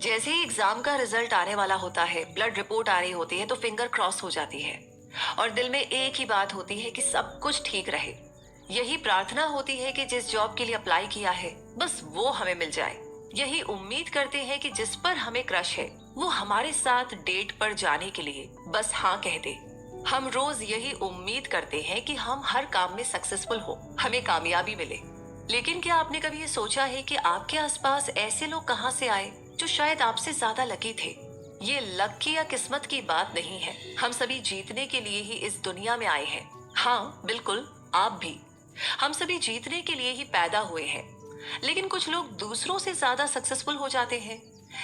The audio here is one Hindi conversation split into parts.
जैसे ही एग्जाम का रिजल्ट आने वाला होता है, ब्लड रिपोर्ट आ रही होती है तो फिंगर क्रॉस हो जाती है और दिल में एक ही बात होती है कि सब कुछ ठीक रहे। यही प्रार्थना होती है कि जिस जॉब के लिए अप्लाई किया है बस वो हमें मिल जाए। यही उम्मीद करते हैं कि जिस पर हमें क्रश है वो हमारे साथ डेट पर जाने के लिए बस हाँ कह दे। हम रोज यही उम्मीद करते हैं कि हम हर काम में सक्सेसफुल हो, हमें कामयाबी मिले। लेकिन क्या आपने कभी ये सोचा है कि आपके आसपास ऐसे लोग कहाँ से आए जो शायद आपसे ज्यादा लकी थे? ये लक की या किस्मत की बात नहीं है। हम सभी जीतने के लिए ही इस दुनिया में आए हैं। हाँ बिल्कुल, आप भी। हम सभी जीतने के लिए ही पैदा हुए हैं। लेकिन कुछ लोग दूसरों से ज्यादा सक्सेसफुल हो जाते हैं।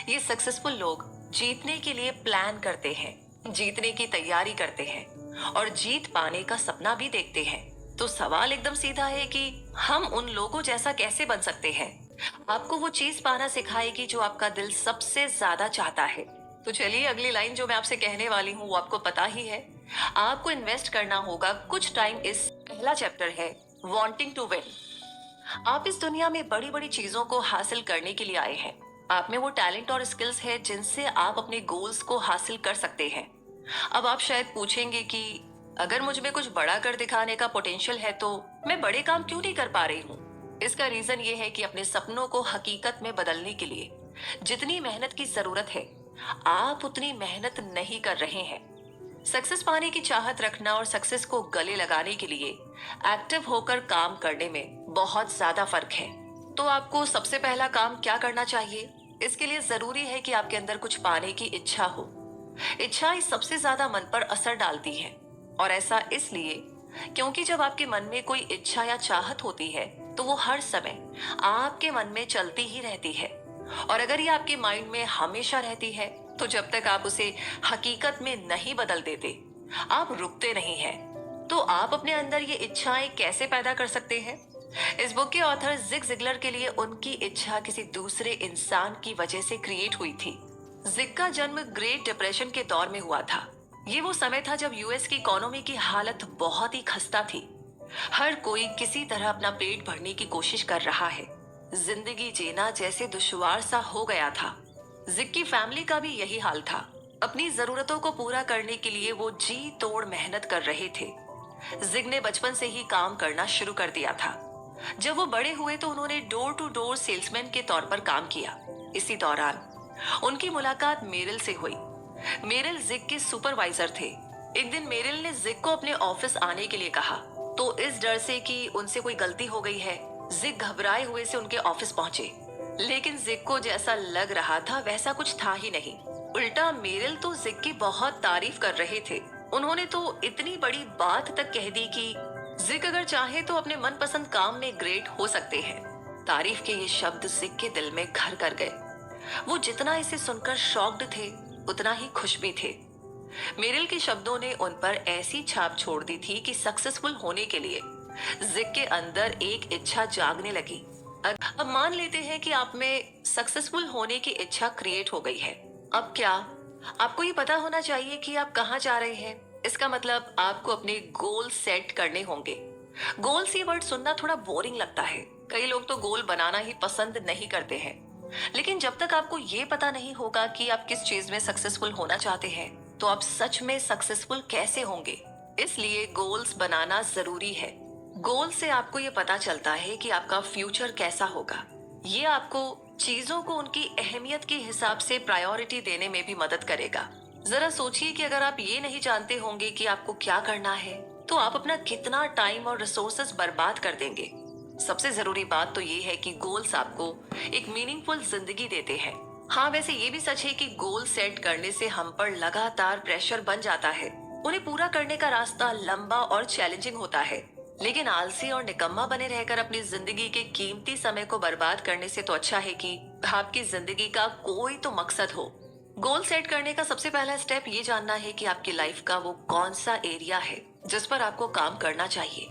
ये सक्सेसफुल लोग जीतने के लिए प्लान करते हैं, जीतने की तैयारी करते हैं और जीत पाने का सपना भी देखते हैं। तो सवाल एकदम सीधा है कि हम उन लोगों जैसा कैसे बन सकते हैं? आपको वो चीज पाना सिखाएगी जो आपका दिल सबसे ज्यादा चाहता है। तो चलिए, अगली लाइन जो मैं आपसे कहने वाली हूँ वो आपको पता ही है। आपको इन्वेस्ट करना होगा कुछ टाइम। इस पहला चैप्टर है वांटिंग टू विन। आप इस दुनिया में बड़ी बड़ी चीजों को हासिल करने के लिए आए हैं। आप में वो टैलेंट और स्किल्स है जिनसे आप अपने गोल्स को हासिल कर सकते हैं। अब आप शायद पूछेंगे कि अगर मुझ में कुछ बड़ा कर दिखाने का पोटेंशियल है तो मैं बड़े काम क्यों नहीं कर पा रही हूँ? इसका रीजन ये है कि अपने सपनों को हकीकत में बदलने के लिए जितनी मेहनत की जरूरत है आप उतनी मेहनत नहीं कर रहे हैं। सक्सेस पाने की चाहत रखना और सक्सेस को गले लगाने के लिए एक्टिव होकर काम करने में बहुत ज्यादा फर्क है। तो आपको सबसे पहला काम क्या करना चाहिए? इसके लिए जरूरी है कि आपके अंदर कुछ पाने की इच्छा हो। इच्छा ही सबसे ज्यादा मन पर असर डालती है, और ऐसा इसलिए क्योंकि जब आपके मन में कोई इच्छा या चाहत होती है तो वो हर समय आपके मन में चलती ही रहती है। और अगर ये आपके माइंड में हमेशा रहती है तो जब तक आप उसे हकीकत में नहीं बदल देते आप रुकते नहीं हैं। तो आप अपने अंदर ये इच्छाएं कैसे पैदा कर सकते हैं? इस बुक के ऑथर जिग जिगलर के लिए उनकी इच्छा किसी दूसरे इंसान की वजह से क्रिएट हुई थी। जिग का जन्म ग्रेट डिप्रेशन के दौर में हुआ था। ये वो समय था जब यूएस की इकोनॉमी की हालत बहुत ही खस्ता थी। हर कोई किसी तरह अपना पेट भरने की कोशिश कर रहा है। जिंदगी जीना जैसे दुश्वार सा हो गया था। जिग की फैमिली का भी यही हाल था। अपनी जरूरतों को पूरा करने के लिए वो जी तोड़ मेहनत कर रहे थे। जिग ने बचपन से ही काम करना शुरू कर दिया था। जब वो बड़े हुए तो उन्होंने डोर टू डोर सेल्समैन के तौर पर काम किया। इसी दौरान उनकी मुलाकात मेरिल से हुई। मेरिल जिग के सुपरवाइजर थे। एक दिन मेरिल ने जिग को अपने ऑफिस आने के लिए कहा, तो इस डर से कि उनसे कोई गलती हो गई है जिग घबराए हुए से उनके ऑफिस पहुंचे। लेकिन जिग को जैसा लग रहा था वैसा कुछ था ही नहीं। उल्टा मेरिल तो जिग की बहुत तारीफ कर रहे थे। उन्होंने तो इतनी बड़ी बात तक कह दी कि जिग अगर चाहे तो अपने मनपसंद काम में ग्रेट हो सकते हैं। तारीफ के ये शब्द जिग के दिल में घर कर गए। वो जितना इसे सुनकर शॉक्ड थे उतना ही खुश भी थे। मेरिल के शब्दों ने उन पर ऐसी छाप छोड़ दी थी कि सक्सेसफुल होने के लिए जिग के अंदर एक इच्छा जागने लगी। अब मान लेते हैं कि आप में सक्सेसफुल होने की इच्छा क्रिएट हो गई है। अब क्या आपको ये पता होना चाहिए कि आप कहाँ जा रहे हैं? इसका मतलब आपको अपने गोल सेट करने होंगे। गोल्स ये वर्ड सुनना थोड़ा बोरिंग लगता है। कई लोग तो गोल बनाना ही पसंद नहीं करते हैं। लेकिन जब तक आपको ये पता नहीं होगा कि आप किस चीज में सक्सेसफुल होना चाहते हैं तो आप सच में सक्सेसफुल कैसे होंगे? इसलिए गोल्स बनाना जरूरी है। गोल से आपको ये पता चलता है कि आपका फ्यूचर कैसा होगा। ये आपको चीजों को उनकी अहमियत के हिसाब से प्रायोरिटी देने में भी मदद करेगा। जरा सोचिए कि अगर आप ये नहीं जानते होंगे कि आपको क्या करना है तो आप अपना कितना टाइम और रिसोर्सेज बर्बाद कर देंगे। सबसे जरूरी बात तो ये है कि गोल्स आपको एक मीनिंगफुल जिंदगी देते हैं। हाँ, वैसे ये भी सच है कि गोल सेट करने से हम पर लगातार प्रेशर बन जाता है। उन्हें पूरा करने का रास्ता लंबा और चैलेंजिंग होता है। लेकिन आलसी और निकम्मा बने रहकर अपनी जिंदगी के कीमती समय को बर्बाद करने से तो अच्छा है कि आपकी जिंदगी का कोई तो मकसद हो। गोल सेट करने का सबसे पहला स्टेप ये जानना है कि आपकी लाइफ का वो कौन सा एरिया है जिस पर आपको काम करना चाहिए।